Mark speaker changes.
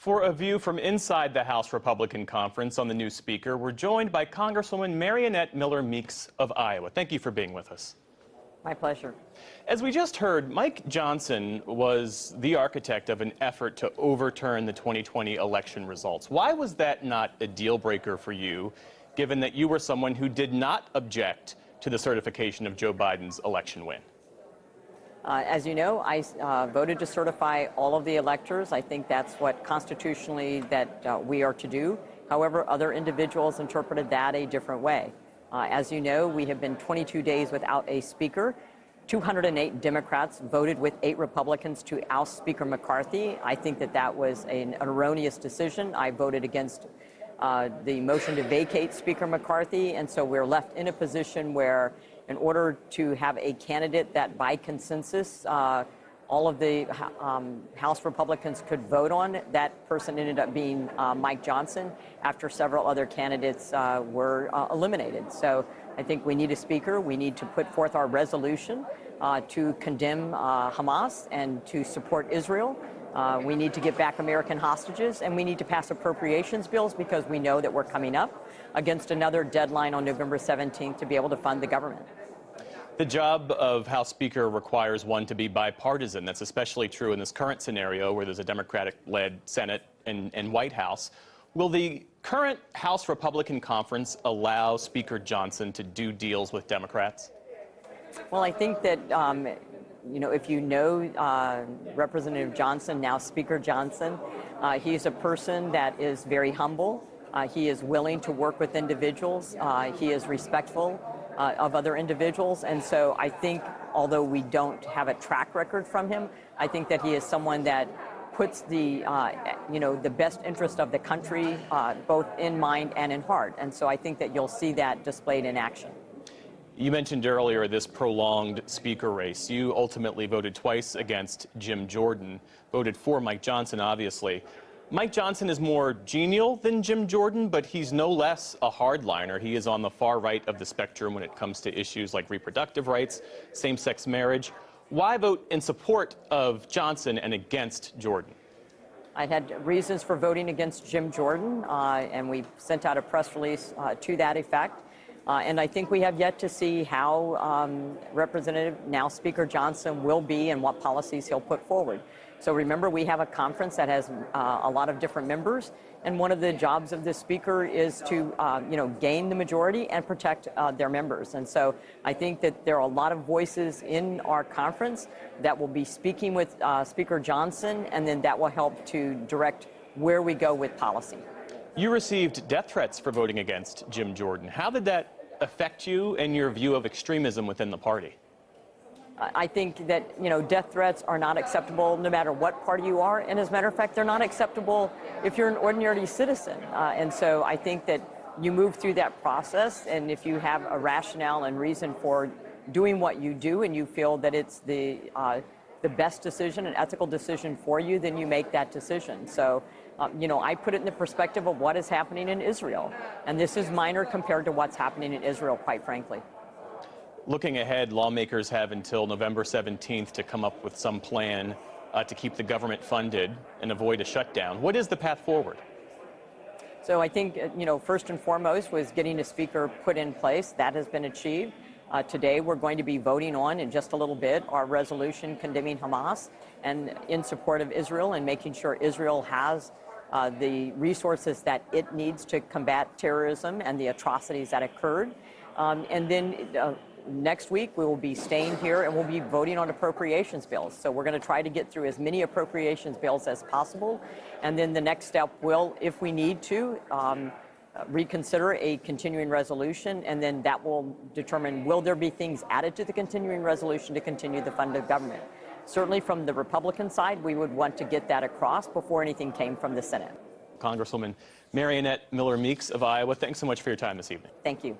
Speaker 1: For a view from inside the House Republican Conference on the new Speaker, we're joined by Congresswoman Miller-Meeks of Iowa. Thank you for being with us.
Speaker 2: My pleasure.
Speaker 1: As we just heard, Mike Johnson was the architect of an effort to overturn the 2020 election results. Why was that not a deal breaker for you, given that you were someone who did not object to the certification of Joe Biden's election win?
Speaker 2: As you know, I voted to certify all of the electors. I think that's what constitutionally that we are to do. However, other individuals interpreted that a different way. As you know, we have been 22 days without a speaker. 208 Democrats voted with 8 Republicans to oust Speaker McCarthy. I think that that was an erroneous decision. I voted against the motion to vacate Speaker McCarthy, and so we're left in a position where, in order to have a candidate that by consensus all of the House Republicans could vote on, that person ended up being Mike Johnson after several other candidates were eliminated. So I think we need a speaker. We need to put forth our resolution to condemn Hamas and to support Israel. We need to get back American hostages, and we need to pass appropriations bills because we know that we're coming up against another deadline on November 17th to be able to fund the government.
Speaker 1: The job of House Speaker requires one to be bipartisan. That's especially true in this current scenario where there's a Democratic-led Senate and White House. Will the current House Republican Conference allow Speaker Johnson to do deals with Democrats?
Speaker 2: Well, I think that if you know Representative Johnson, now Speaker Johnson, he's a person that is very humble. He is willing to work with individuals. He is respectful of other individuals. And so I think, although we don't have a track record from him, I think that he is someone that puts the best interest of the country both in mind and in heart. And so I think that you'll see that displayed in action.
Speaker 1: You mentioned earlier this prolonged speaker race. You ultimately voted twice against Jim Jordan, voted for Mike Johnson, obviously. Mike Johnson is more genial than Jim Jordan, but he's no less a hardliner. He is on the far right of the spectrum when it comes to issues like reproductive rights, same-sex marriage. Why vote in support of Johnson and against Jordan?
Speaker 2: I had reasons for voting against Jim Jordan, and we sent out a press release to that effect. And I think we have yet to see how Representative, now Speaker Johnson, will be and what policies he'll put forward. So remember, we have a conference that has a lot of different members, and one of the jobs of the speaker is to gain the majority and protect their members. And so I think that there are a lot of voices in our conference that will be speaking with Speaker Johnson, and then that will help to direct where we go with policy.
Speaker 1: You received death threats for voting against Jim Jordan. How did that affect you and your view of extremism within the party?
Speaker 2: I think that, death threats are not acceptable no matter what party you are. And as a matter of fact, they're not acceptable if you're an ordinary citizen. And so I think that you move through that process, and if you have a rationale and reason for doing what you do and you feel that it's the best decision, an ethical decision for you, then you make that decision. So, I put it in the perspective of what is happening in Israel. And this is minor compared to what's happening in Israel, quite frankly.
Speaker 1: Looking ahead, lawmakers have until November 17th to come up with some plan to keep the government funded and avoid a shutdown. What is the path forward?
Speaker 2: So I think, first and foremost was getting a speaker put in place. That has been achieved. Today, we're going to be voting on, in just a little bit, our resolution condemning Hamas and in support of Israel and making sure Israel has the resources that it needs to combat terrorism and the atrocities that occurred. And then next week, we will be staying here and we'll be voting on appropriations bills. So we're going to try to get through as many appropriations bills as possible. And then the next step will, if we need to, reconsider a continuing resolution, and then that will determine, will there be things added to the continuing resolution to continue the fund of government. Certainly from the Republican side, we would want to get that across before anything came from the Senate.
Speaker 1: Congresswoman Miller-Meeks of Iowa, thanks so much for your time this evening.
Speaker 2: Thank you.